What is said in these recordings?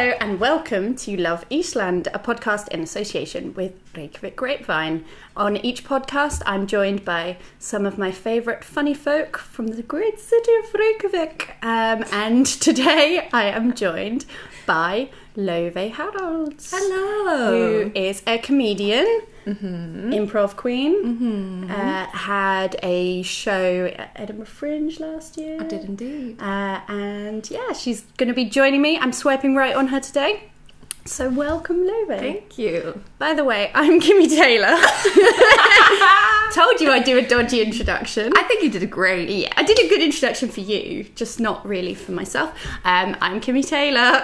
and welcome to Love Iceland, a podcast in association with Reykjavik Grapevine. On each podcast, I'm joined by some of my favourite funny folk from the great city of Reykjavik. And today I am joined by Laufey Haralds. Hello. Who is a comedian, improv queen, had a show at Edinburgh Fringe last year. I did indeed. And yeah, she's going to be joining me. I'm swiping right on her today. So welcome, Laufey. Thank you. By the way, I'm Kimi Taylor. Told you I'd do a dodgy introduction. I think you did a great. Yeah, I did a good introduction for you, just not really for myself. I'm Kimi Taylor.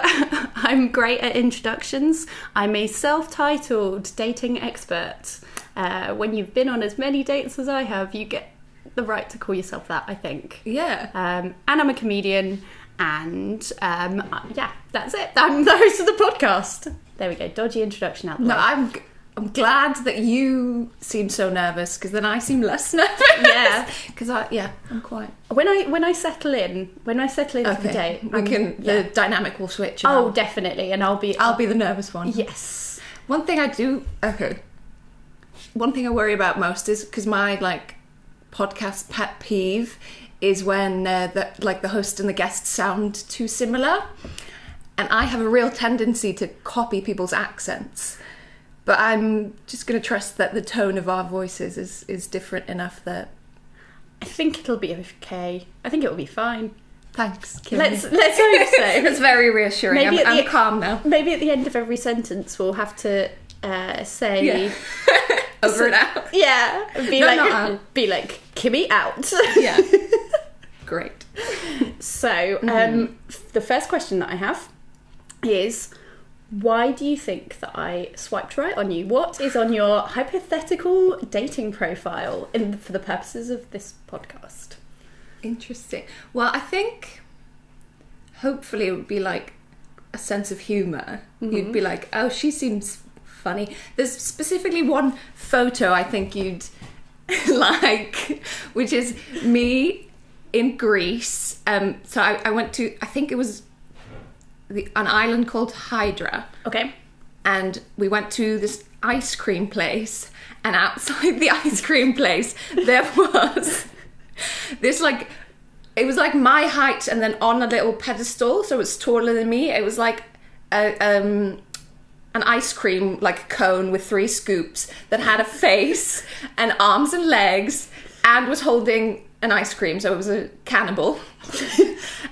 I'm great at introductions. I'm a self-titled dating expert. When you've been on as many dates as I have, you get the right to call yourself that, I think. Yeah. And I'm a comedian. And yeah, that's it. I'm the host of the podcast. There we go. Dodgy introduction out the way. No, I'm glad that you seem so nervous, because then I seem less nervous. Yeah, because I'm quite. When I settle in for the date, the dynamic will switch. Oh, definitely, and I'll be the nervous one. Yes. One thing I worry about most is because my podcast pet peeve is when the host and the guest sound too similar, and I have a real tendency to copy people's accents, but I'm just going to trust that the tone of our voices is different enough that I think it'll be okay. I think it'll be fine. Thanks, Kimi. Let's hope so. That's very reassuring. I'm calm now. Maybe at the end of every sentence we'll have to say... Yeah. Over and out. Yeah. Be like, Kimi out. Yeah. Great. So, the first question that I have is, why do you think that I swiped right on you? What is on your hypothetical dating profile for the purposes of this podcast? Interesting. Well, I think hopefully it would be like a sense of humour. You'd be like, oh, she seems funny. There's specifically one photo I think you'd like, which is me in Greece. So I went to, I think it was an island called Hydra. Okay. And we went to this ice cream place, and outside the ice cream place there was this it was like my height, and then on a little pedestal, so it was taller than me. It was like an ice cream cone with 3 scoops that had a face and arms and legs and was holding an ice cream, so it was a cannibal.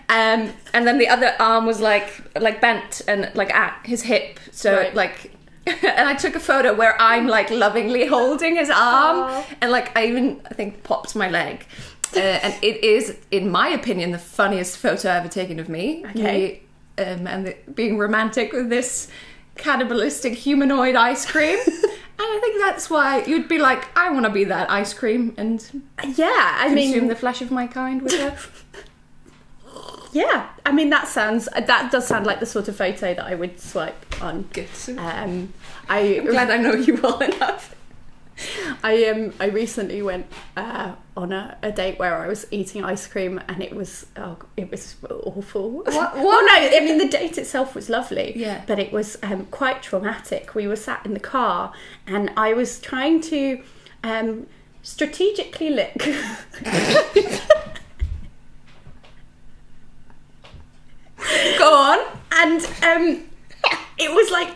And then the other arm was bent and at his hip, so right. and I took a photo where I'm lovingly holding his arm. Aww. And I think popped my leg. And it is, in my opinion, the funniest photo I've ever taken of me. Okay. Being romantic with this cannibalistic humanoid ice cream. And I think that's why you'd be like, I want to be that ice cream and consume the flesh of my kind with her. Yeah, I mean that does sound like the sort of photo that I would swipe on. Good. I'm glad I know you well enough. I recently went on a date where I was eating ice cream, and it was awful. What? Well, no, I mean the date itself was lovely, yeah, but it was quite traumatic. We were sat in the car, and I was trying to strategically lick. Go on. And it was like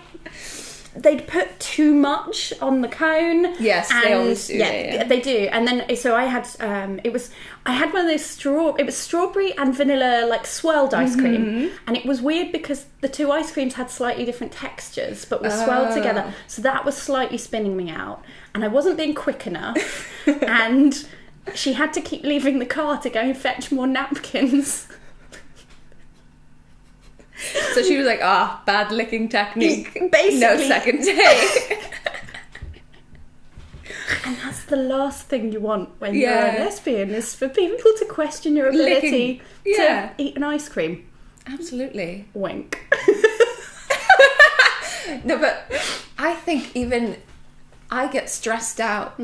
they'd put too much on the cone. Yes, they always do. Yeah, they do. And then so I had I had one of those it was strawberry and vanilla swirled ice cream, and it was weird because the 2 ice creams had slightly different textures but were swirled together, so that was slightly spinning me out, and I wasn't being quick enough. And she had to keep leaving the car to go and fetch more napkins. So she was like, bad licking technique. Basically. No second take. And that's the last thing you want when you're a lesbian, is for people to question your ability to eat an ice cream. Absolutely. Wink. No, but I think even I get stressed out,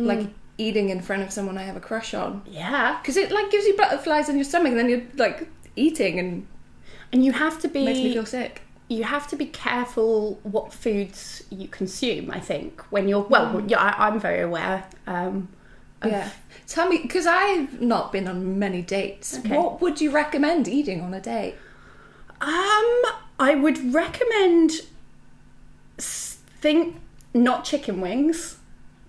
eating in front of someone I have a crush on. Yeah. Because it gives you butterflies in your stomach, and then you're eating and you have to be... Makes me feel sick. you have to be careful what foods you consume, I think, when you're... Well, yeah, I'm very aware. Yeah. Tell me, because I've not been on many dates. Okay. What would you recommend eating on a date? I would recommend not chicken wings.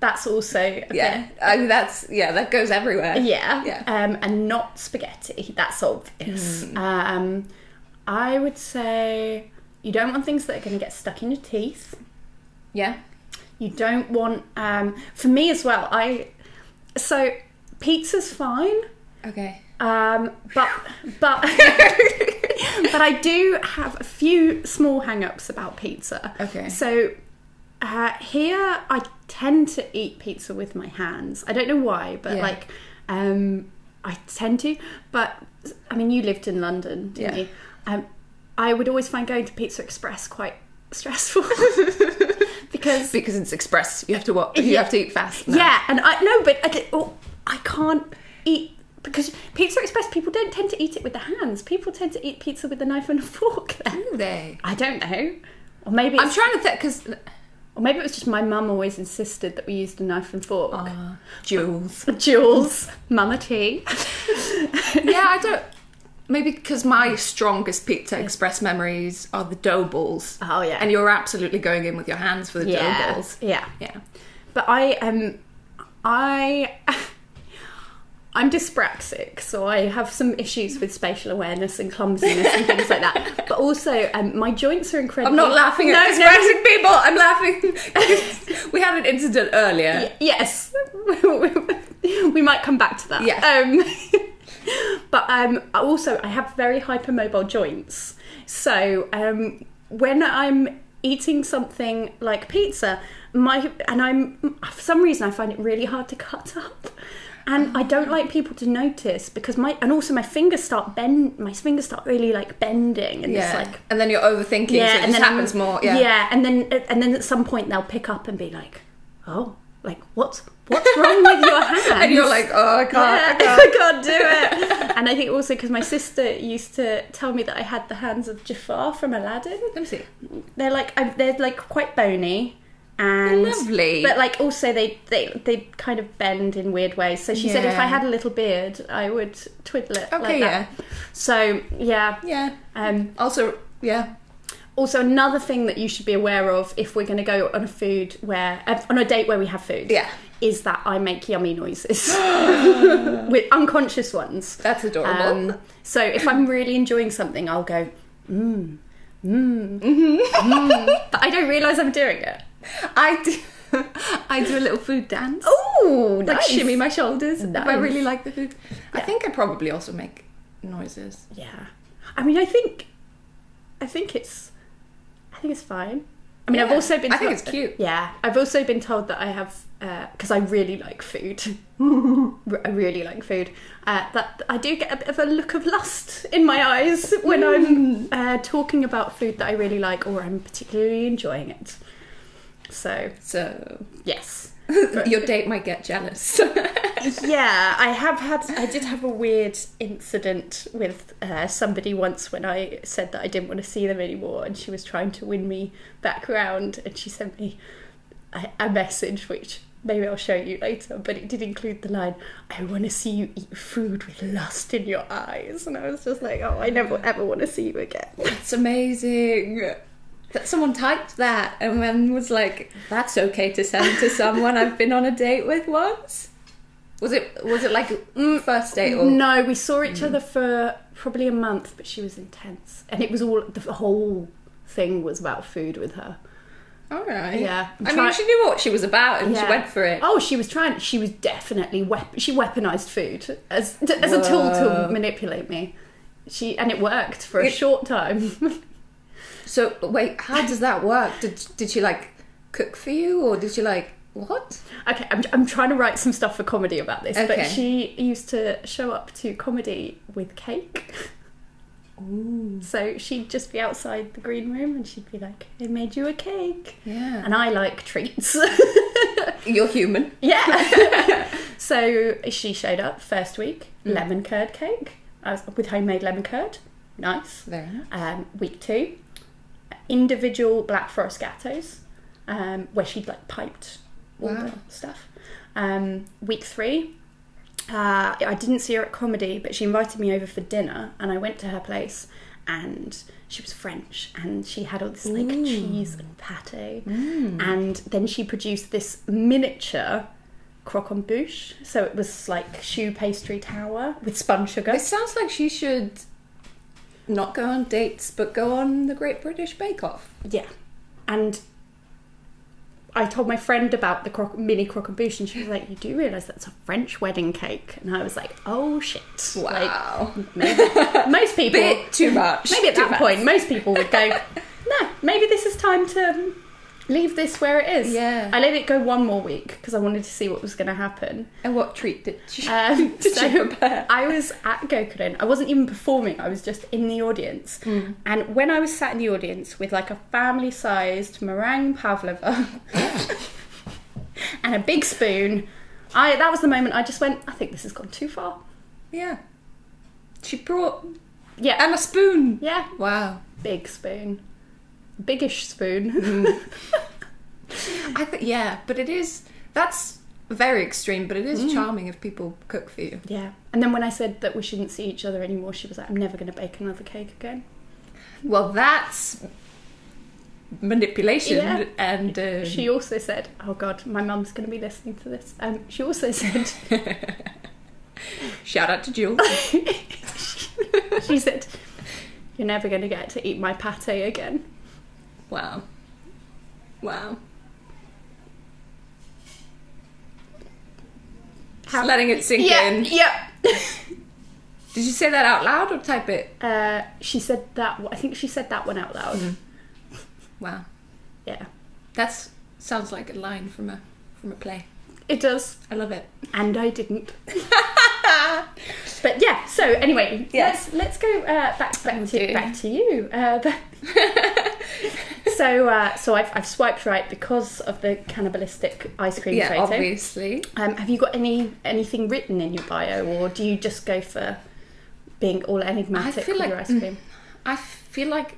That's also a Yeah, I mean, that goes everywhere. Yeah. And not spaghetti. That's obvious. I would say you don't want things that are going to get stuck in your teeth. Yeah. You don't want... for me as well, so pizza's fine. Okay. But but I do have a few small hang-ups about pizza. Okay. So here I tend to eat pizza with my hands. I don't know why, but I tend to. But I mean, you lived in London, didn't you? I would always find going to Pizza Express quite stressful. because it's express. You have to what? You have to eat fast. No. Yeah, and I can't eat, because Pizza Express, people don't tend to eat it with their hands. People tend to eat pizza with a knife and a fork there. Do they? I don't know. Or maybe I'm trying to think, because... Or maybe it was just my mum always insisted that we used a knife and fork. Jules. Mama T. Yeah, I don't... Maybe because my strongest Pizza Express memories are the dough balls. Oh, yeah. And you're absolutely going in with your hands for the dough balls. Yeah. Yeah. But I'm dyspraxic, so I have some issues with spatial awareness and clumsiness and things like that. But also, my joints are incredibly... I'm not laughing at dyspraxic people. I'm laughing... We had an incident earlier. Yes. We might come back to that. Yeah. But also, I have very hypermobile joints. So when I'm eating something like pizza, for some reason I find it really hard to cut up. And I don't like people to notice, because my fingers start really like bending, and it's like, and then you're overthinking, so it just happens more. Yeah, and then at some point they'll pick up and be like, "Oh, like what's wrong with your hands?" And you're like, "Oh, I can't do it." And I think also because my sister used to tell me that I had the hands of Jafar from Aladdin. Let me see. They're like quite bony. And lovely, but like also they kind of bend in weird ways. So she said if I had a little beard, I would twiddle it. Okay, like that. So yeah. Also another thing that you should be aware of if we're going to go on a date where we have food, is that I make yummy noises with unconscious ones. That's adorable. So if I'm really enjoying something, I'll go but I don't realise I'm doing it. I do a little food dance. Oh, like nice. shimmy my shoulders Nice. if I really like the food. Yeah. I think I probably also make noises. Yeah, I mean, I think it's fine. I mean, I've also been. I think it's cute. Yeah, I've also been told that I have, because I really like food. I really like food. That I do get a bit of a look of lust in my eyes when I'm talking about food that I really like, or I'm particularly enjoying it. So yes, your date might get jealous. Yeah, I did have a weird incident with somebody once when I said that I didn't want to see them anymore, and she was trying to win me back round, and she sent me a message which maybe I'll show you later, but it did include the line, "I want to see you eat food with lust in your eyes," and I was just like, oh, I never ever want to see you again. That's amazing. That someone typed that and then was like, "That's okay to send to someone I've been on a date with once." Was it like first date? Or? No, we saw each other for probably a month, but she was intense, and it was the whole thing was about food with her. All right. Yeah. I mean, she knew what she was about, and she went for it. Oh, she was trying. She was definitely she weaponized food as a tool to manipulate me. And it worked for a short time. So wait, how does that work? Did she like cook for you, or did she like what? Okay, I'm trying to write some stuff for comedy about this, Okay. but she used to show up to comedy with cake. Ooh. So she'd just be outside the green room and she'd be like, "I made you a cake." Yeah. And I like treats. You're human. Yeah. So she showed up first week, lemon curd cake. I was with homemade lemon curd. Nice. Very nice. Week 2, individual Black Forest gatos, where she'd like piped all the stuff. Week 3, I didn't see her at comedy, but she invited me over for dinner, and I went to her place, and she was French, and she had all this like cheese and pate, and then she produced this miniature croquembouche. So it was like choux pastry tower with spun sugar. It sounds like she should not go on dates, but go on the Great British Bake Off. Yeah, and I told my friend about the mini croquembouche, and she was like, "You do realise that's a French wedding cake?" And I was like, "Oh shit!" Wow. Like, maybe, most people Bit too much. Maybe at that point, most people would go, "No, maybe this is time to leave this where it is." Yeah. I let it go one more week because I wanted to see what was going to happen. And what treat did you prepare? I was at Gokurin. I wasn't even performing. I was just in the audience. And when I was sat in the audience with like a family-sized meringue pavlova and a big spoon, that was the moment I just went, I think this has gone too far. Yeah. She brought... Yeah. And a spoon. Yeah. Wow. Big spoon. Biggish spoon. But it is... That's very extreme, but it is charming if people cook for you. Yeah. And then when I said that we shouldn't see each other anymore, she was like, I'm never going to bake another cake again. Well, that's manipulation. Yeah. And she also said, oh God, my mum's going to be listening to this. She also said... Shout out to Jules. She said, you're never going to get to eat my pate again. Wow. Just letting it sink in. Yeah. Did you say that out loud or type it? She said that. I think she said that one out loud. Wow. Yeah. That sounds like a line from a play. It does. I love it. And I didn't. But yeah. So anyway, let's go back to you. So I've swiped right because of the cannibalistic ice cream photo. Obviously. Have you got anything written in your bio, or do you just go for being all enigmatic with your ice cream? I feel like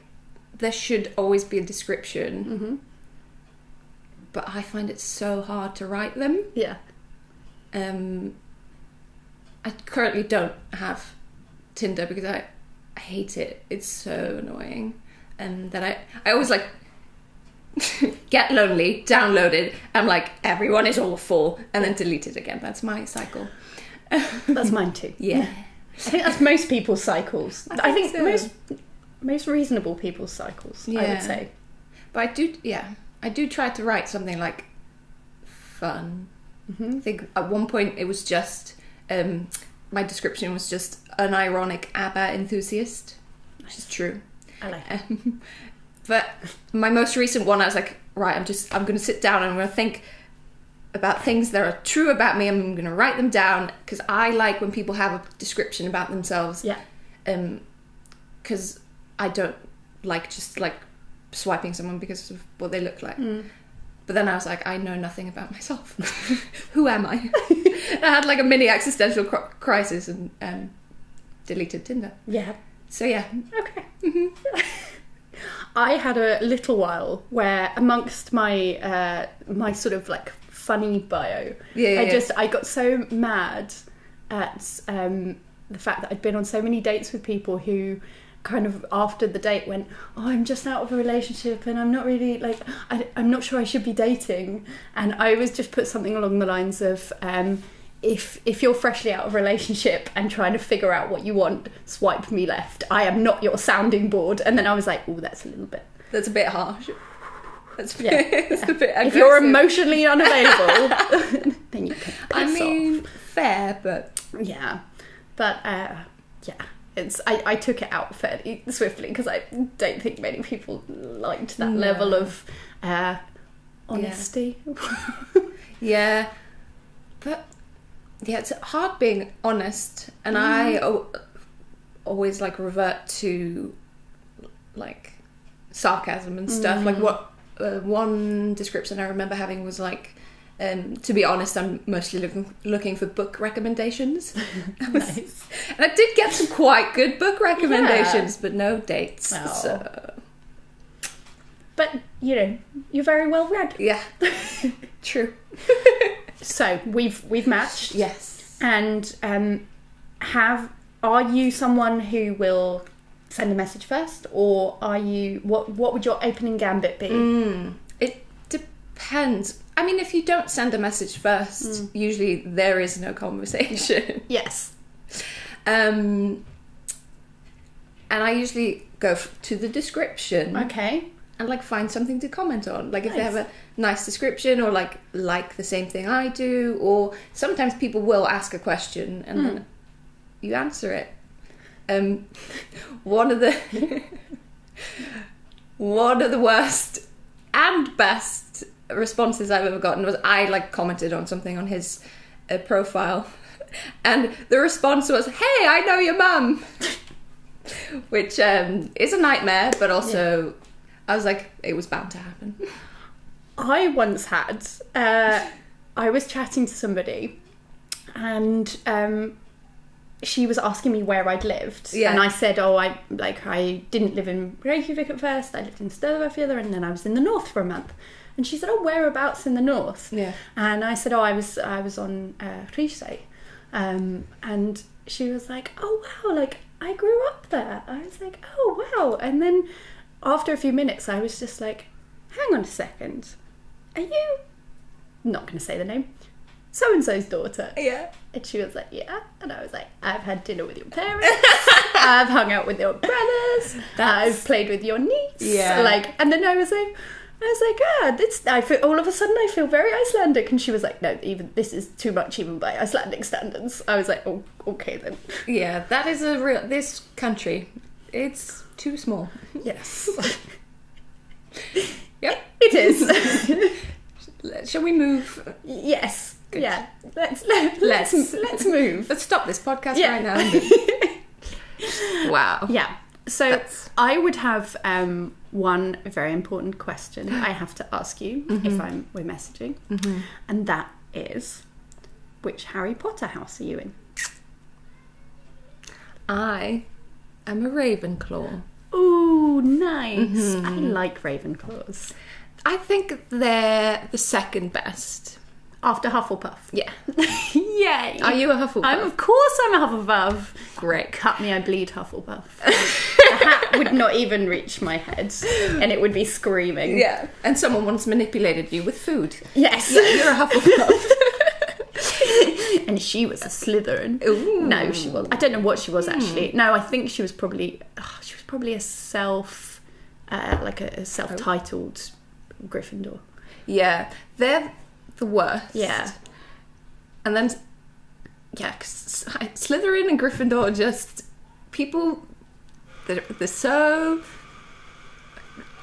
there should always be a description, but I find it so hard to write them. Yeah. I currently don't have Tinder because I hate it. It's so annoying, and that I always like get lonely, download it. I'm like, everyone is awful, and then delete it again. That's my cycle. That's mine too. Yeah. I think that's most people's cycles. I think so. most reasonable people's cycles, I would say. But I do try to write something like fun. I think at one point it was just my description was just an ironic ABBA enthusiast, which is true. I like it. But my most recent one, I was like, right, I'm going to sit down and I'm going to think about things that are true about me. I'm going to write them down because I like when people have a description about themselves. Yeah. Because I don't like just like swiping someone because of what they look like. But then I was like, I know nothing about myself. Who am I? I had like a mini existential crisis and deleted Tinder. Yeah. So yeah. Okay. I had a little while where amongst my my sort of like funny bio, I got so mad at the fact that I'd been on so many dates with people who kind of after the date went, oh, I'm just out of a relationship and I'm not really like, I'm not sure I should be dating. And I always just put something along the lines of, if you're freshly out of a relationship and trying to figure out what you want, swipe me left. I am not your sounding board. And then I was like, oh, that's a bit harsh. That's a bit aggressive. If you're emotionally unavailable, then you can piss off. Fair, but... Yeah. But, I took it out fairly swiftly because I don't think many people liked that level of honesty. Yeah. But, yeah, it's hard being honest. And I always, like, revert to, like, sarcasm and stuff. Like, what one description I remember having was, like, to be honest, I'm mostly looking for book recommendations. Nice. And I did get some quite good book recommendations, but no dates. Oh. So. but you're very well read. Yeah. True. So we've matched. Yes. And are you someone who will send a message first, or are you what would your opening gambit be? It depends. I mean, if you don't send a message first, usually there is no conversation. Yes. And I usually go to the description. Okay. And like find something to comment on. Like if they Nice. have a nice description, or like the same thing I do, or sometimes people will ask a question and then you answer it. One of the worst and best responses I've ever gotten was I like commented on something on his profile, and the response was, "Hey, I know your mum," which is a nightmare, but also I was like, it was bound to happen. I once had I was chatting to somebody, and she was asking me where I'd lived, and I said, I didn't live in Reykjavik at first. I lived in Stöðvarfjörður, and then I was in the north for a month. And she said, whereabouts in the north? Yeah. And I said, I was on Hrísey. And she was like, oh wow, like I grew up there. I was like, oh wow. And then after a few minutes, I was just like, hang on a second, are you, I'm not going to say the name, so-and-so's daughter? Yeah. And she was like, yeah. And I was like, I've had dinner with your parents. I've hung out with your brothers. I've played with your niece. Yeah. Like, and then I was like, I feel, all of a sudden I feel very Icelandic. And she was like, no, even this is too much even by Icelandic standards. I was like, oh, okay then. Yeah, that is this country, it's too small. Yes. Yep. It is. Shall we move? Yes. Good. Yeah. Let's move. Let's stop this podcast right now. Wow. Yeah. So I would have one very important question I have to ask you if we're messaging, and that is, which Harry Potter house are you in? I am a Ravenclaw. Ooh, nice. I like Ravenclaws. I think they're the second best. After Hufflepuff. Yeah. Yay. Are you a Hufflepuff? Of course I'm a Hufflepuff. Great. Cut me, I bleed Hufflepuff. The hat would not even reach my head, and it would be screaming. Yeah. And someone once manipulated you with food. Yes. Yeah, you're a Hufflepuff. And she was a Slytherin. Ooh. No, she was. I don't know what she was actually. No, I think she was probably a self-titled Gryffindor. Yeah, they're the worst. Yeah. And then, yeah, 'cause Slytherin and Gryffindor are just people. They're so.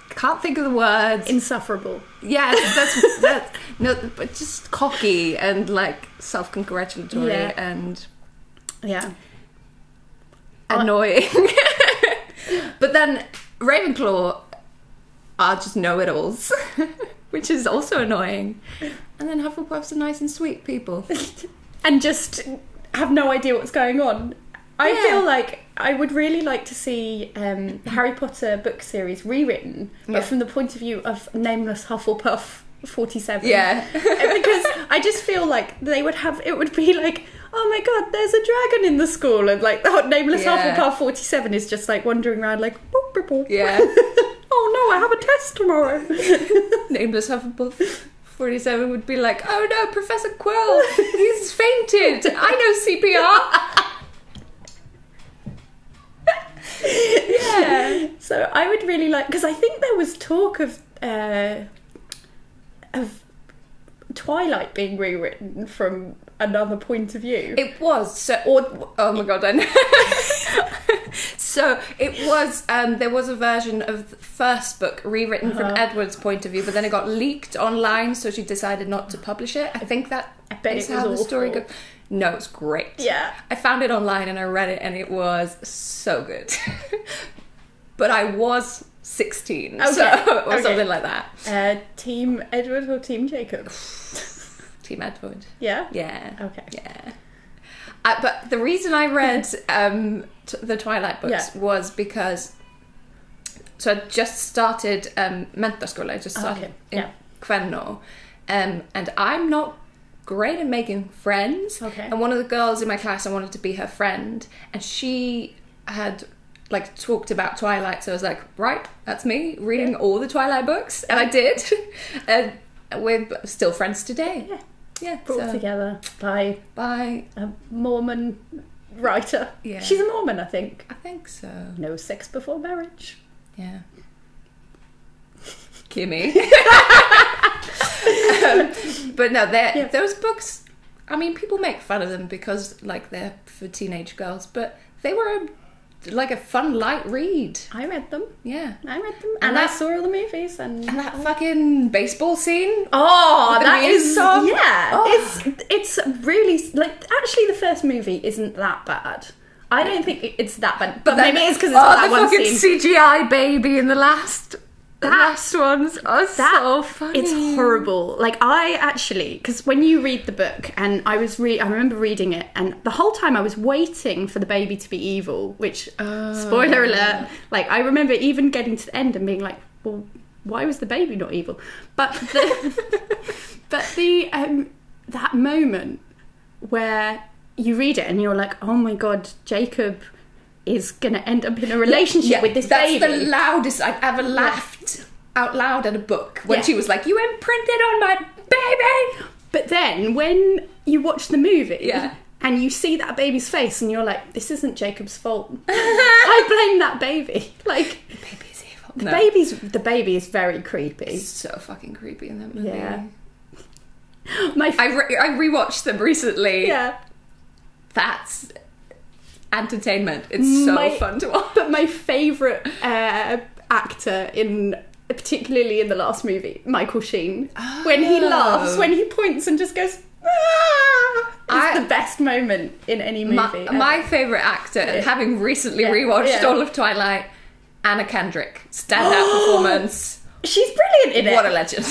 Can't think of the words. Insufferable. Yeah, that's no, but just cocky and like self-congratulatory and annoying. But then Ravenclaw are just know-it-alls, which is also annoying. And then Hufflepuffs are nice and sweet people, and just have no idea what's going on. I feel like I would really like to see the Harry Potter book series rewritten, but from the point of view of nameless Hufflepuff 47. Yeah. Because I just feel like it would be like, oh my god, there's a dragon in the school, and like the nameless Hufflepuff 47 is just like wandering around like, boop, boop, boop. Yeah. Oh no, I have a test tomorrow. Nameless Hufflepuff 47 would be like, oh no, Professor Quill, he's fainted. I know CPR. Yeah. So I would really like, because I think there was talk of Twilight being rewritten from another point of view. It was. So, oh my god, I know. So it was. There was a version of the first book rewritten from Edward's point of view, but then it got leaked online, so she decided not to publish it. I think that is how the story goes. No, it's great. Yeah. I found it online and I read it and it was so good. But I was 16, or something like that. Team Edward or Team Jacob? Team Edward. Yeah? Yeah. Okay. Yeah. But the reason I read the Twilight books was because so I just started mentaskóla. I just started in Kvennó, and I'm not great at making friends. Okay. And one of the girls in my class, I wanted to be her friend, and she had like talked about Twilight, so I was like, right, that's me reading all the Twilight books, and I did. And we're still friends today. Brought together by a Mormon writer. She's a Mormon, I think. I think so. No sex before marriage. Yeah. Kimi. But no, those books, I mean, people make fun of them because like they're for teenage girls, but they were like a fun light read. I read them. Yeah. I read them. And I saw all the movies. And that fucking baseball scene. Oh, that is song. Yeah. Oh. It's really, like, actually the first movie isn't that bad. I don't think it's that bad. But maybe it's because it's got that one scene. CGI baby in the last ones are so funny. It's horrible. Like, I actually, because when you read the book, and I remember reading it, and the whole time I was waiting for the baby to be evil, which, spoiler alert, like, I remember even getting to the end and being like, well, why was the baby not evil? But that moment where you read it and you're like, oh my God, Jacob is going to end up in a relationship with this baby. That's the loudest I've ever laughed out loud at a book, when she was like, you imprinted on my baby! But then, when you watch the movie, and you see that baby's face, and you're like, this isn't Jacob's fault. I blame that baby. Like, the baby is evil. The baby is very creepy. It's so fucking creepy in that movie. Yeah. I rewatched them recently. Yeah. That's entertainment. It's so fun to watch. But my favourite actor particularly in the last movie, Michael Sheen, when he laughs, when he points and just goes, it's the best moment in any movie. My favourite actor, having recently rewatched all of Twilight, Anna Kendrick, standout performance. She's brilliant in it. What a legend.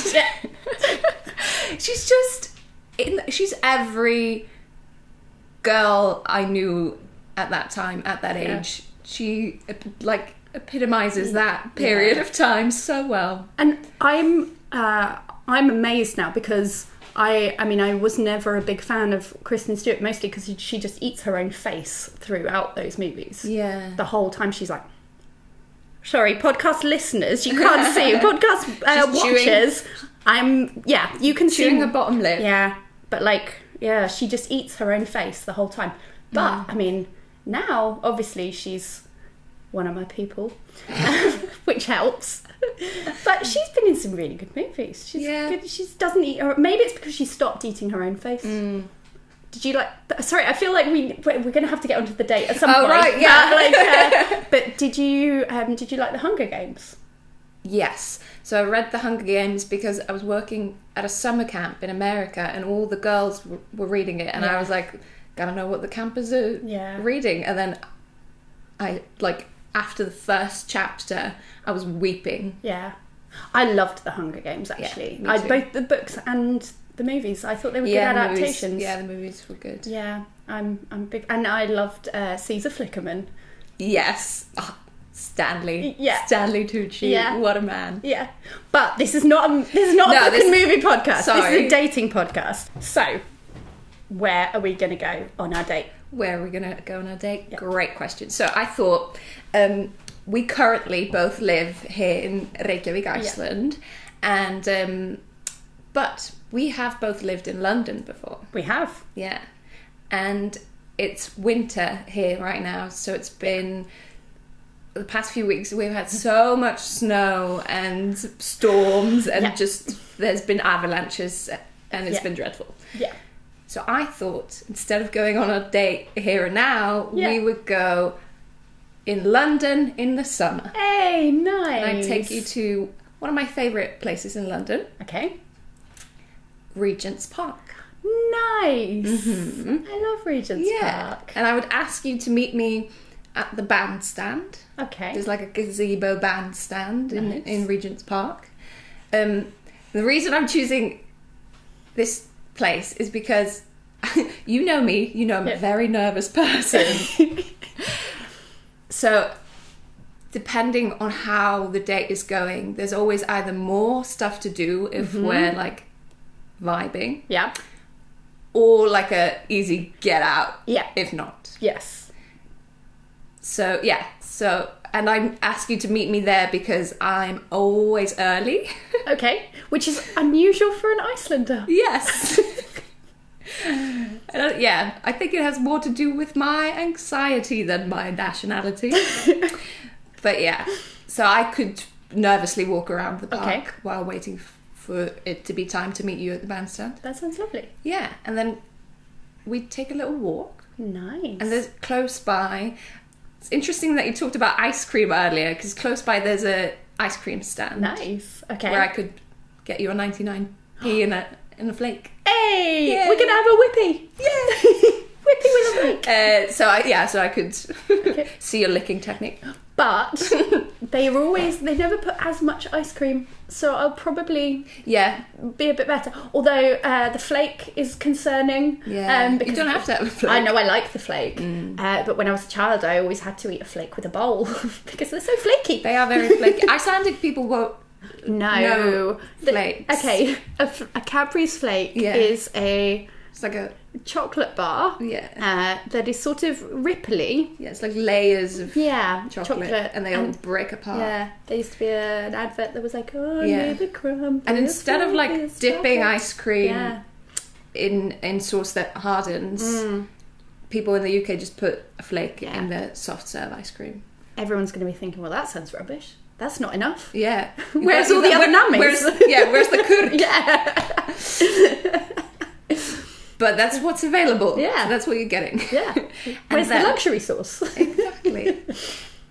She's just she's every girl I knew at that time, at that age. She like epitomizes that period of time so well. And I'm amazed now, because I mean I was never a big fan of Kristen Stewart, mostly because she just eats her own face throughout those movies. Yeah. The whole time she's like, sorry, podcast listeners, you can't see. Podcast watchers, you can see chewing her bottom lip. Yeah, but like, she just eats her own face the whole time. But I mean, now obviously she's one of my people, which helps. But she's been in some really good movies. She's good. She doesn't eat her. Maybe it's because she stopped eating her own face. Did you like? Sorry, I feel like we're going to have to get onto the date at some point. Oh right, yeah. But did you like the Hunger Games? Yes. So I read the Hunger Games because I was working at a summer camp in America, and all the girls were reading it, and I was like, gotta know what the campers are reading. And then I after the first chapter, I was weeping. Yeah, I loved the Hunger Games actually. Both the books and the movies. I thought they were good adaptations. The movies were good. Yeah, I'm big, and I loved Caesar Flickerman. Yes. Stanley. Yeah. Stanley Tucci. Yeah. What a man. Yeah. But this is not a book and movie podcast. Sorry. This is a dating podcast. So, where are we going to go on our date? Where are we going to go on our date? Yep. Great question. So I thought, we currently both live here in Reykjavik, Iceland, and but we have both lived in London before. We have. Yeah. And it's winter here right now, so it's been the past few weeks we've had so much snow and storms, and just there's been avalanches, and it's been dreadful. Yeah. So I thought, instead of going on a date here and now, we would go in London in the summer. Hey, nice. And I'd take you to one of my favourite places in London. Okay. Regent's Park. Nice. Mm-hmm. I love Regent's Park. And I would ask you to meet me at the bandstand. Okay. There's like a gazebo bandstand in Regent's Park. The reason I'm choosing this place is because you know me, I'm a very nervous person. So depending on how the date is going, there's always either more stuff to do if we're like vibing, Yeah. or like a easy get out, Yeah. if not. Yes. So yeah, and I ask you to meet me there because I'm always early. Okay. Which is unusual for an Icelander. Yes. Yeah, I think it has more to do with my anxiety than my nationality. But yeah, so I could nervously walk around the park while waiting for it to be time to meet you at the bandstand. That sounds lovely. Yeah, and then we take a little walk. Nice. And there's close by. It's interesting that you talked about ice cream earlier, because close by there's a ice cream stand. Nice. Okay. Where I could get you a 99p in a flake. Hey, Yay. we're gonna have a whippy. Yeah. Whippy with a flake. So I could see your licking technique. But they never put as much ice cream, so I'll probably be a bit better. Although the flake is concerning. Yeah, because you don't have to have a flake. I know I like the flake, but when I was a child, I always had to eat a flake with a bowl because they're so flaky. They are very flaky. Icelandic people won't. No flakes. Okay, a Cadbury's flake is It's like a chocolate bar. Yeah. That is sort of ripply. Yeah, it's like layers of chocolate, and they all break apart. Yeah, there used to be an advert that was like, oh, Yeah. the crumb. And instead of like dipping ice cream Yeah. in sauce that hardens, people in the UK just put a flake in their soft serve ice cream. Everyone's going to be thinking, well, that sounds rubbish. That's not enough. Yeah. Where's all the other nummies? Where's the kurk? Yeah. But that's what's available. Yeah. So that's what you're getting. Yeah. Where's the luxury sauce? Exactly.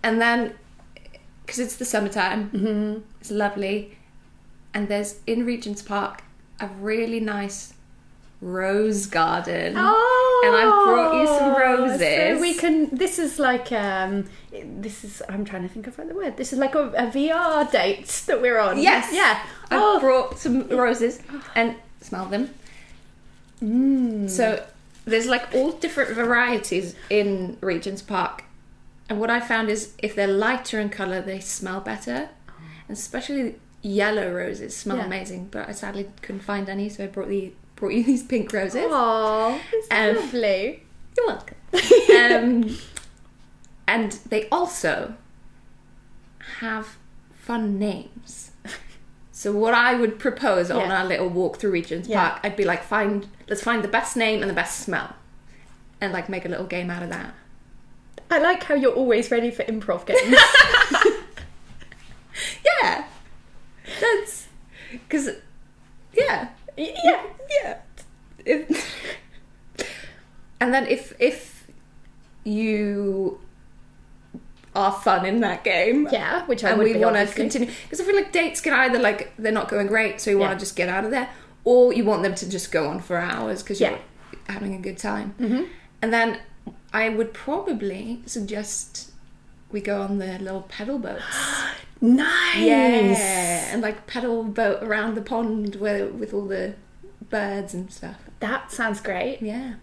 And then, because it's the summertime, it's lovely. And there's, in Regent's Park, a really nice rose garden. Oh, and I've brought you some roses. So we can. This is like I'm trying to think of the word. This is like a VR date that we're on. Yes. Yeah. I've brought some roses and smell them. So there's like all different varieties in Regent's Park, and what I found is if they're lighter in colour, they smell better, and especially yellow roses smell amazing. But I sadly couldn't find any, so I brought you these pink roses. Oh, it's lovely. You're welcome. And they also have fun names. So what I would propose on our little walk through Regent's Park, I'd be like, let's find the best name and the best smell, and like make a little game out of that. I like how you're always ready for improv games. Yeah, that's because yeah. And then if you are fun in that game, which I and would we want to continue, because I feel like dates can either like they're not going great, so you want to just get out of there, or you want them to just go on for hours because you're having a good time. And then I would probably suggest we go on the little pedal boats. Nice. Yeah, and like pedal boat around the pond with all the birds and stuff. That sounds great. Yeah.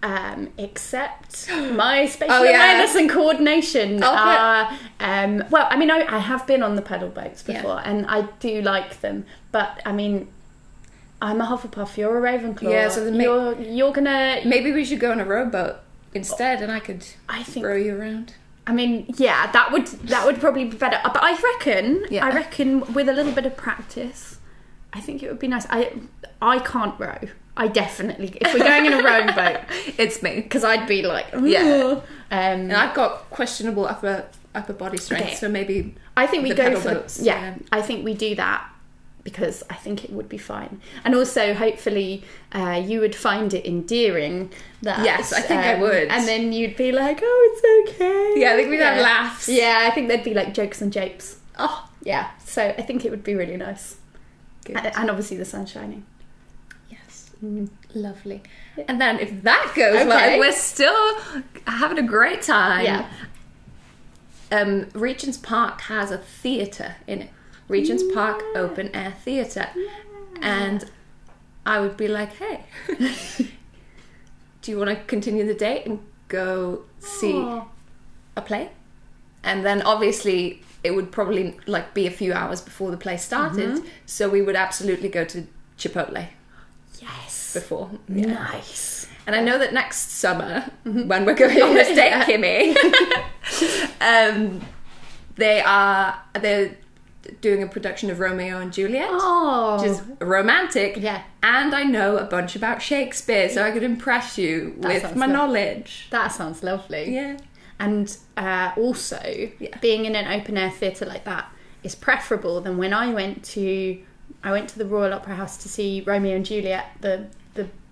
Except my spatial awareness and coordination are... well, I mean, I have been on the pedal boats before, and I do like them. But, I mean, I'm a Hufflepuff, you're a Ravenclaw. Yeah, so you're gonna... Maybe we should go on a rowboat instead, and I could row you around. I mean, yeah, that would probably be better. But I reckon with a little bit of practice, I think it would be nice. I can't row. I definitely, if we're going in a rowing boat, it's me, because I'd be like, and I've got questionable upper body strength, so maybe I think we go for boats, I think we do that because I think it would be fine, and also hopefully you would find it endearing. That I think I would, and then you'd be like, oh, it's okay. Yeah, I think we'd have laughs. Yeah, I think there'd be like jokes and japes. Oh, yeah. So I think it would be really nice. Good. And obviously the sun shining. Lovely. And then if that goes well, we're still having a great time. Yeah. Regent's Park has a theatre in it. Regent's Park Open Air Theatre. Yeah. And I would be like, hey, do you want to continue the date and go see a play? And then obviously it would probably like be a few hours before the play started. So we would absolutely go to Chipotle. Yes. Before. Yeah. Nice. And I know that next summer, when we're going on this date, Kimi, they're doing a production of Romeo and Juliet, which is romantic. Yeah. And I know a bunch about Shakespeare, so I could impress you with my knowledge. That sounds lovely. Yeah. And also, being in an open air theatre like that is preferable than when I went to the Royal Opera House to see Romeo and Juliet, the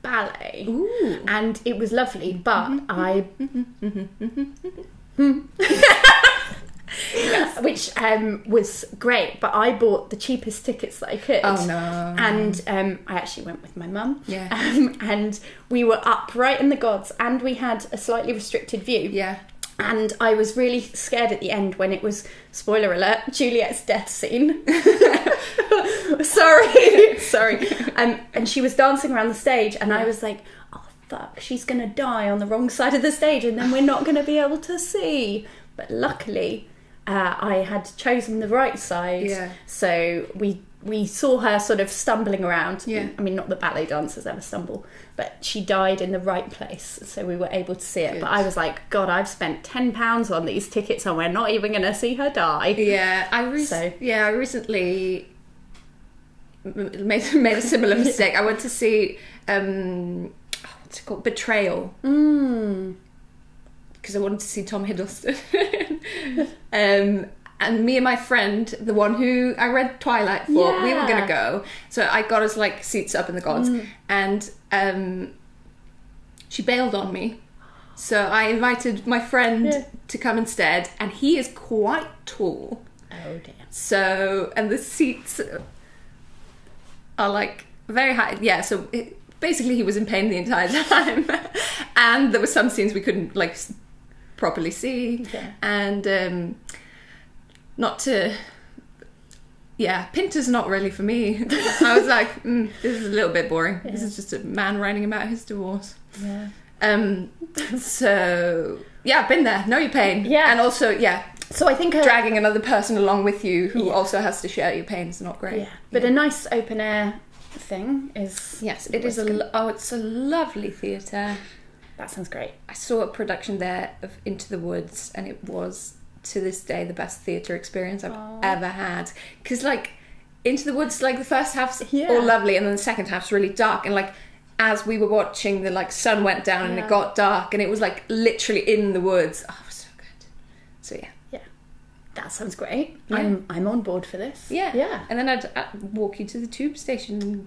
ballet. Ooh. And it was lovely, but which was great, but I bought the cheapest tickets that I could. Oh no. And I actually went with my mum. Yeah. And we were up right in the gods, and we had a slightly restricted view. Yeah. And I was really scared at the end when it was, spoiler alert, Juliet's death scene. Sorry. And she was dancing around the stage, and I was like, oh fuck, she's going to die on the wrong side of the stage, and then we're not going to be able to see. But luckily, I had chosen the right side. Yeah. So we saw her sort of stumbling around. Yeah. I mean, not that ballet dancers ever stumble, but she died in the right place, so we were able to see it. Good. But I was like, God, I've spent £10 on these tickets and we're not even going to see her die. Yeah, I recently made a similar mistake. I went to see what's it called, Betrayal, because I wanted to see Tom Hiddleston. And me and my friend, the one who I read Twilight for, we were going to go. So I got us like seats up in the gods. And she bailed on me. So I invited my friend to come instead. And he is quite tall. Oh, dear. So, and the seats are like very high. Yeah, so basically he was in pain the entire time. And there were some scenes we couldn't like properly see. Yeah. And... Pinter's not really for me. I was like, this is a little bit boring. Yeah. This is just a man writing about his divorce. Yeah. So yeah, I've been there. Know your pain. Yeah. And also, so I think dragging another person along with you who also has to share your pain is not great. Yeah. But a nice open air thing is... Yes, it is it's a lovely theatre. That sounds great. I saw a production there of Into the Woods, and it was, to this day, the best theatre experience I've ever had. Because, like, Into the Woods, like, the first half's all lovely, and then the second half's really dark. And, like, as we were watching, the, like, sun went down and it got dark, and it was, like, literally in the woods. Oh, it was so good. So, yeah. Yeah. That sounds great. Yeah. I'm on board for this. Yeah. Yeah. And then I'd walk you to the tube station and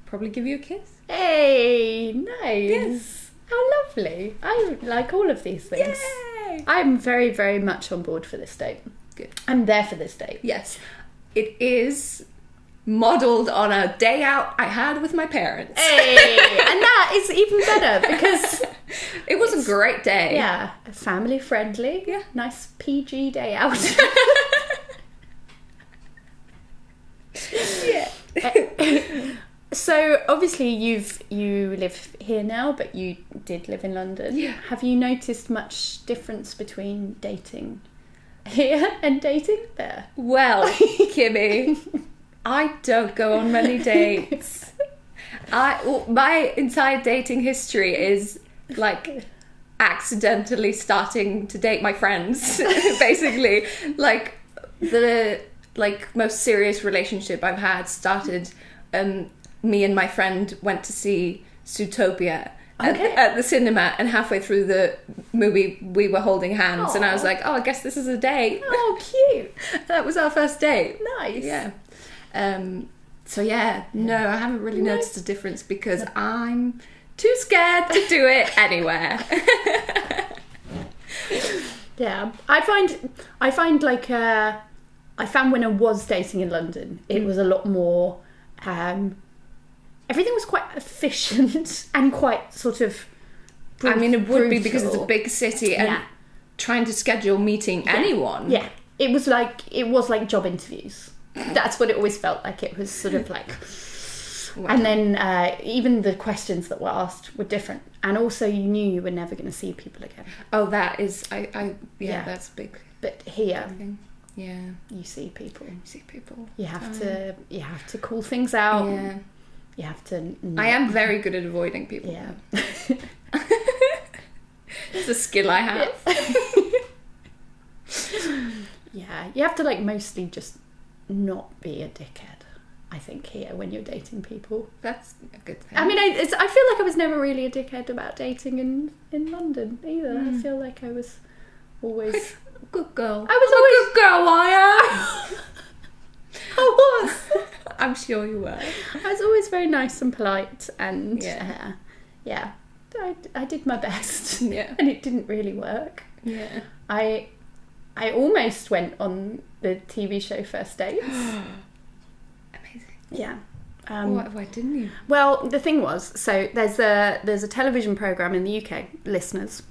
probably give you a kiss. Hey, nice. Yes. How lovely. I like all of these things. Yay! I'm very, very much on board for this date. Good. I'm there for this date. Yes. It is modelled on a day out I had with my parents. Hey! And that is even better because... it was a great day. Yeah. Family friendly. Yeah. Nice PG day out. Yeah. So obviously you live here now, but you did live in London. Yeah. Have you noticed much difference between dating here and dating there? Well, Kimi, I don't go on many dates. My entire dating history is like accidentally starting to date my friends. Basically, like the most serious relationship I've had started. Me and my friend went to see Zootopia at the cinema, and halfway through the movie we were holding hands. And I was like, I guess this is a date. Oh, cute. That was our first date. Nice. Yeah. So no, I haven't really noticed a difference because I'm too scared to do it anywhere. Yeah, I find like I found when I was dating in London, it was a lot more. Everything was quite efficient and quite sort of. I mean, it would be because it's a big city and trying to schedule meeting anyone. Yeah, it was like job interviews. That's what it always felt like. It was sort of like. Wow. And then even the questions that were asked were different, and also you knew you were never going to see people again. Oh, that is, that's big. But here, yeah, you see people. You have to call things out. Yeah. You have to. I am very good at avoiding people. Yeah. It's a skill I have. Yeah, you have to like mostly just not be a dickhead, I think, here when you're dating people. That's a good thing. I mean, I feel like I was never really a dickhead about dating in London either. I feel like I was always good girl. I was always a good girl, I was. I'm sure you were. I was always very nice and polite, and yeah. I did my best. Yeah. And it didn't really work. Yeah. I almost went on the TV show First Dates. Amazing. Yeah. Why didn't you? Well, the thing was, so there's a television programme in the UK, listeners,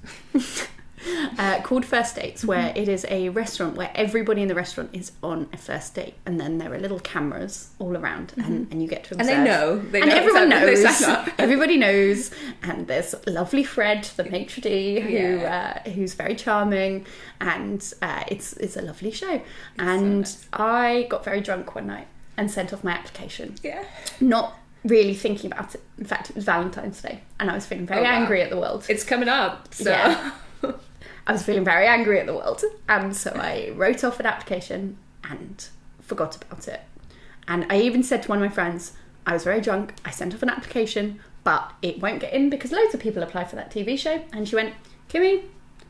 called First Dates, where it is a restaurant where everybody in the restaurant is on a first date, and then there are little camoras all around, and you get to observe. And they know, and everyone knows. Up. Everybody knows, and there's lovely Fred, the maitre d', who's very charming, and it's a lovely show. And so nice. I got very drunk one night and sent off my application. Yeah. Not really thinking about it. In fact, it was Valentine's Day, and I was feeling very angry at the world. It's coming up, so... Yeah. I was feeling very angry at the world, and so I wrote off an application and forgot about it. And I even said to one of my friends, I was very drunk, I sent off an application, but it won't get in because loads of people apply for that TV show. And she went, Kimi,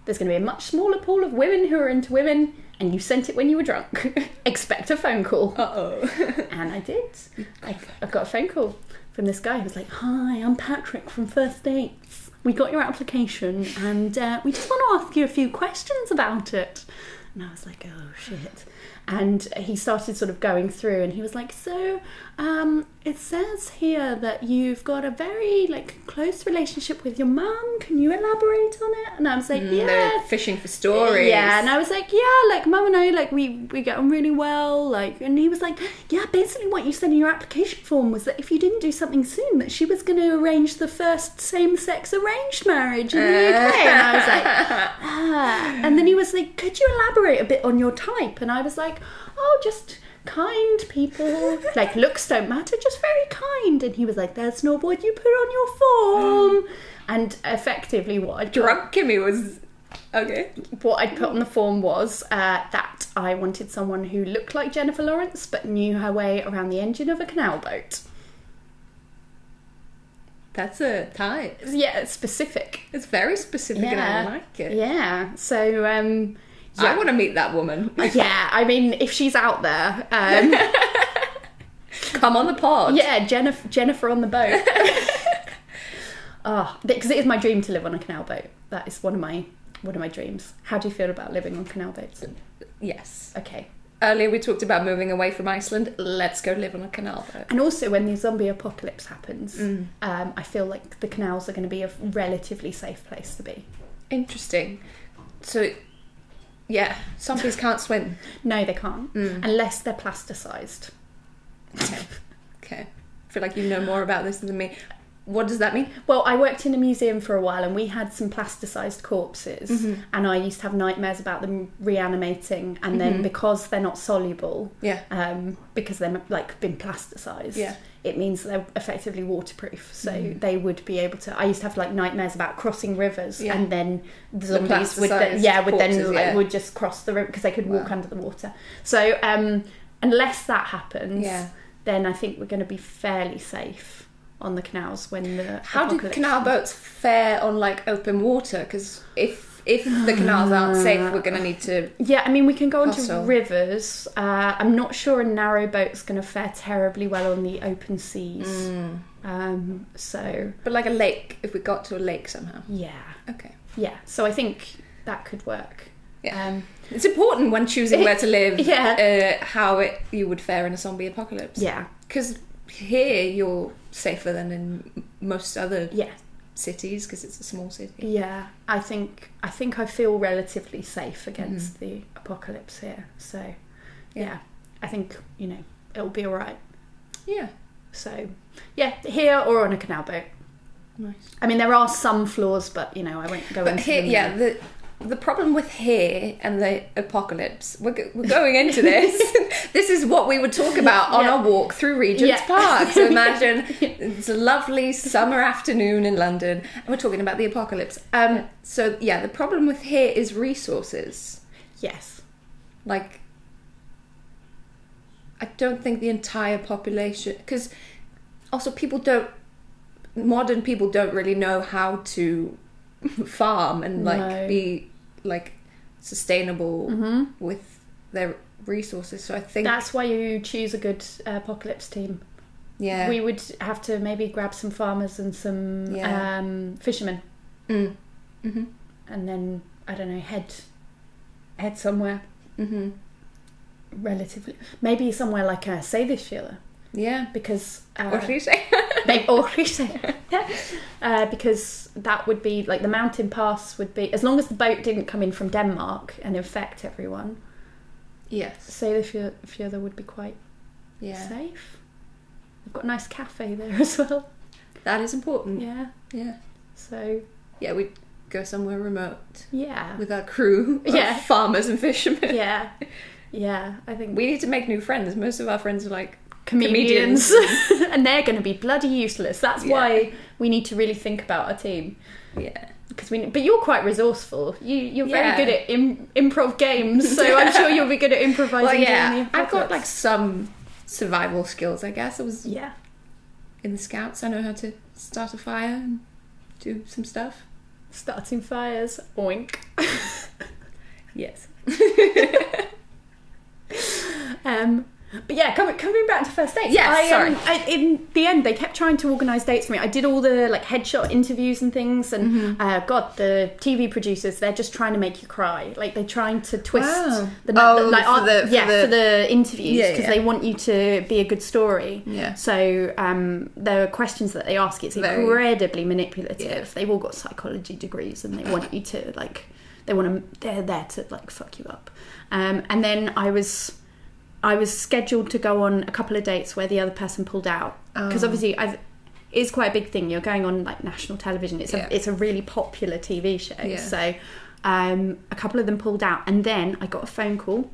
there's going to be a much smaller pool of women who are into women, and you sent it when you were drunk. Expect a phone call. Uh-oh. And I did. I got a phone call from this guy who was like, hi, I'm Patrick from First Dates. We got your application, and we just want to ask you a few questions about it. And I was like, oh, shit. And he started sort of going through, and he was like, so it says here that you've got a very close relationship with your mum. Can you elaborate on it? And I was like, yeah. They're fishing for stories. Yeah, and I was like, yeah, mum and I, we get on really well. And he was like, yeah, basically what you said in your application form was that if you didn't do something soon, that she was going to arrange the first same-sex arranged marriage in the UK. And I was like, ah. And then he was like, could you elaborate a bit on your type? And I was like, oh, just kind people. Looks don't matter, just very kind. And he was like, that's not what you put on your form. And effectively what I'd drunk Kimi was... Okay. What I'd put on the form was that I wanted someone who looked like Jennifer Lawrence but knew her way around the engine of a canal boat. That's a type. Yeah, it's specific. It's very specific, and I like it. Yeah, so... I want to meet that woman. Yeah, I mean, if she's out there... Come on the pod. Yeah, Jennifer on the boat. Because it is my dream to live on a canal boat. That is one of my dreams. How do you feel about living on canal boats? Yes. Okay. Earlier we talked about moving away from Iceland. Let's go live on a canal boat. And also when the zombie apocalypse happens, I feel like the canals are going to be a relatively safe place to be. Interesting. So... Yeah, zombies can't swim. No, they can't. Unless they're plasticized. Okay. I feel like you know more about this than me. What does that mean? Well, I worked in a museum for a while, and we had some plasticized corpses, and I used to have nightmares about them reanimating, and then because they're not soluble, because they're been plasticized, it means they're effectively waterproof, so they would be able to... I used to have nightmares about crossing rivers, and then the zombies would just cross the river because they could walk under the water. So unless that happens, then I think we're going to be fairly safe on the canals when the How do canal boats fare on open water? Because if the canals aren't safe, we're going to need to... Yeah, I mean, we can go onto rivers. I'm not sure a narrow boat's going to fare terribly well on the open seas. But a lake, if we got to a lake somehow. Yeah. Okay. Yeah, so I think that could work. Yeah. It's important when choosing where to live, how you would fare in a zombie apocalypse. Yeah. Because here you're safer than in most other cities because it's a small city. Yeah, I think I feel relatively safe against the apocalypse here. So yeah, I think it'll be all right. Yeah. So yeah, here or on a canal boat. Nice. I mean, there are some flaws, but I won't go into them. Yeah, the problem with hair and the apocalypse, we're going into this. This is what we would talk about on our walk through Regent's Park. So imagine it's a lovely summer afternoon in London, and we're talking about the apocalypse. So the problem with hair is resources. Yes. Like, I don't think the entire population, because also modern people don't really know how to farm and be like sustainable with their resources. So I think that's why you choose a good apocalypse team. Yeah, we would have to maybe grab some farmers and some fishermen, and then I don't know, head somewhere relatively, maybe somewhere like Seyðisfjörður. Yeah, because because that would be like the mountain pass would be, as long as the boat didn't come in from Denmark and infect everyone. Yes, Seyðisfjörður would be quite safe. We've got a nice cafe there as well. That is important. Yeah. So we'd go somewhere remote. Yeah, with our crew of farmers and fishermen. Yeah. I think we need to make new friends. Most of our friends are like comedians. And they're going to be bloody useless. That's why we need to really think about our team. Yeah, because but you're quite resourceful. You're very good at improv games, so I'm sure you'll be good at improvising. Well, I've got like some survival skills, I guess. I was in the Scouts. I know how to start a fire and do some stuff. Starting fires, oink. Yes. But yeah, coming back to first dates. Yeah, sorry. In the end, they kept trying to organise dates for me. I did all the like headshot interviews and things, and the TV producers, they're just trying to make you cry. Like they're trying to twist for the interviews because they want you to be a good story. Yeah. So the questions that they ask, it's incredibly manipulative. Yeah. They've all got psychology degrees, and they want you to like they're there to like fuck you up. And then I was scheduled to go on a couple of dates where the other person pulled out, because obviously it's quite a big thing. You're going on like national television. It's a really popular TV show. Yeah. So a couple of them pulled out, and then I got a phone call,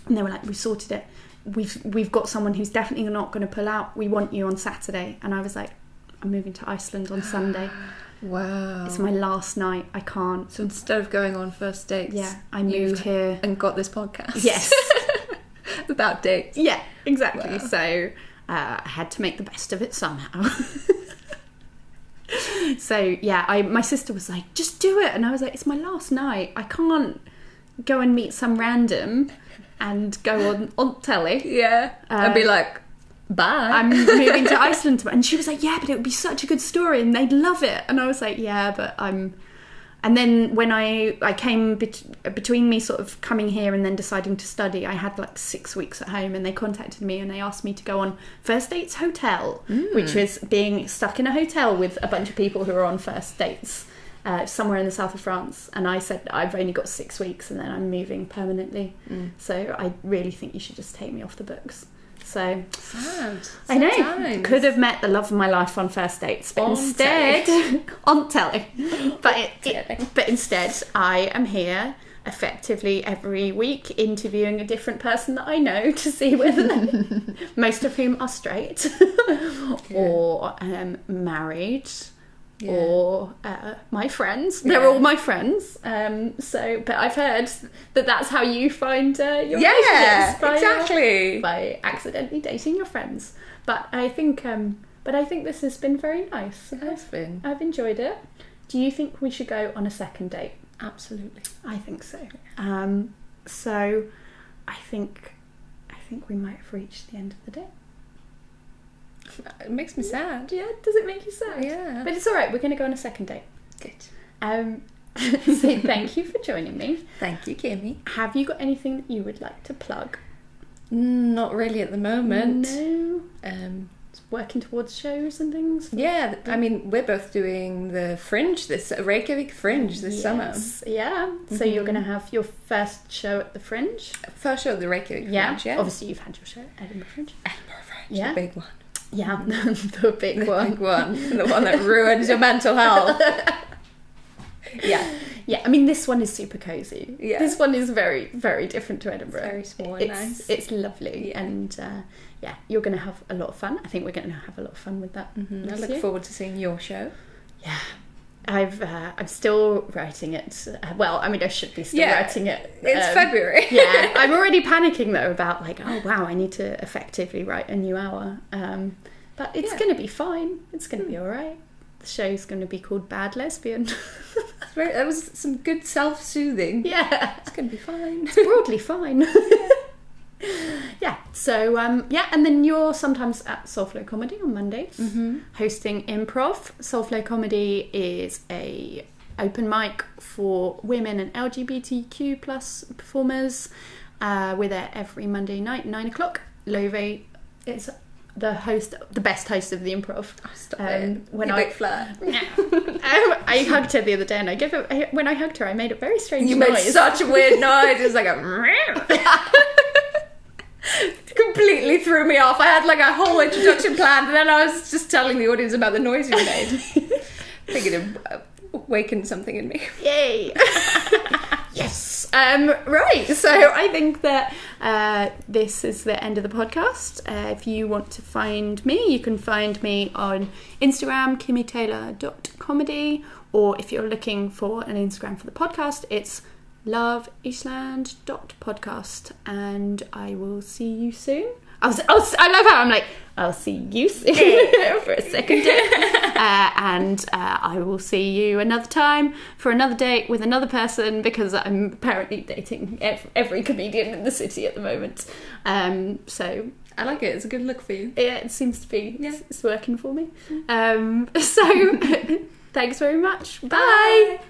and they were like, "We sorted it. We've got someone who's definitely not going to pull out. We want you on Saturday." And I was like, "I'm moving to Iceland on Sunday." Wow. It's my last night. I can't. So instead of going on first dates, I moved here and got this podcast. Yes. About dates. Yeah, exactly. Wow. So I had to make the best of it somehow. So my sister was like, "Just do it," and I was like, "It's my last night. I can't go and meet some random and go on telly." Yeah, and be like, "Bye, I'm moving to Iceland tomorrow." And she was like, "Yeah, but it would be such a good story and they'd love it." And I was like, "Yeah, but I'm..." And then when I came between me sort of coming here and then deciding to study, I had like 6 weeks at home, and they contacted me and they asked me to go on First Dates Hotel, which was being stuck in a hotel with a bunch of people who are on first dates somewhere in the south of France. And I said, "I've only got 6 weeks and then I'm moving permanently. So I really think you should just take me off the books." So sad. I know. Times. Could have met the love of my life on first dates, but instead on telly. But instead, I am here effectively every week interviewing a different person that I know to see whether most of whom are straight or married. Yeah. Or my friends. They're all my friends. But I've heard that that's how you find your relationships. Exactly. By accidentally dating your friends. But I think this has been very nice. It has been. I've enjoyed it. Do you think we should go on a second date? Absolutely. I think so. So I think we might have reached the end of the day. It makes me sad. Yeah, does it make you sad? Yeah. But it's all right, we're going to go on a second date. Good. So thank you for joining me. Thank you, Kimi. Have you got anything that you would like to plug? Not really at the moment. No. Working towards shows and things? Yeah, I mean, we're both doing the Fringe, Reykjavik Fringe this summer. Yeah. So you're going to have your first show at the Fringe? First show at the Reykjavik Fringe, yeah. Obviously you've had your show at Edinburgh Fringe. The big one. Yeah, the big one. The one that ruins your mental health. Yeah, I mean, this one is super cosy. Yeah. This one is very, very different to Edinburgh. It's very small and nice. It's lovely, and yeah, you're going to have a lot of fun. I think we're going to have a lot of fun with that. I look forward to seeing your show. Yeah. I'm still writing it. Well, I mean, I should be still writing it. It's February. Yeah, I'm already panicking though about like, oh wow, I need to effectively write a new hour. But it's going to be fine. It's going to be all right. The show's going to be called Bad Lesbian. That was some good self-soothing. Yeah, it's going to be fine. It's broadly fine. Yeah. So and then you're sometimes at Soulflow Comedy on Mondays, hosting improv. Soulflow Comedy is a open mic for women and LGBTQ plus performers. We're there every Monday night, 9:00. Laufey is the best host of the improv. Oh, stop it. When you big flirt. I hugged her the other day, and when I hugged her, I made a very strange noise. You made such a weird noise. It was like a. Completely threw me off. I had like a whole introduction planned, and then I was just telling the audience about the noise you made. Thinking it awakened something in me. Yay! Yes. Right. So I think that this is the end of the podcast. If you want to find me, you can find me on Instagram, kimitaylor.comedy, or if you're looking for an Instagram for the podcast, it's loveiceland.podcast, and I will see you soon. I love how I'm like, I'll see you soon for a second date. And I will see you another time for another date with another person, because I'm apparently dating every comedian in the city at the moment. So I like it. It's a good look for you. Yeah, it seems to be. Yeah. It's working for me. So thanks very much. Bye.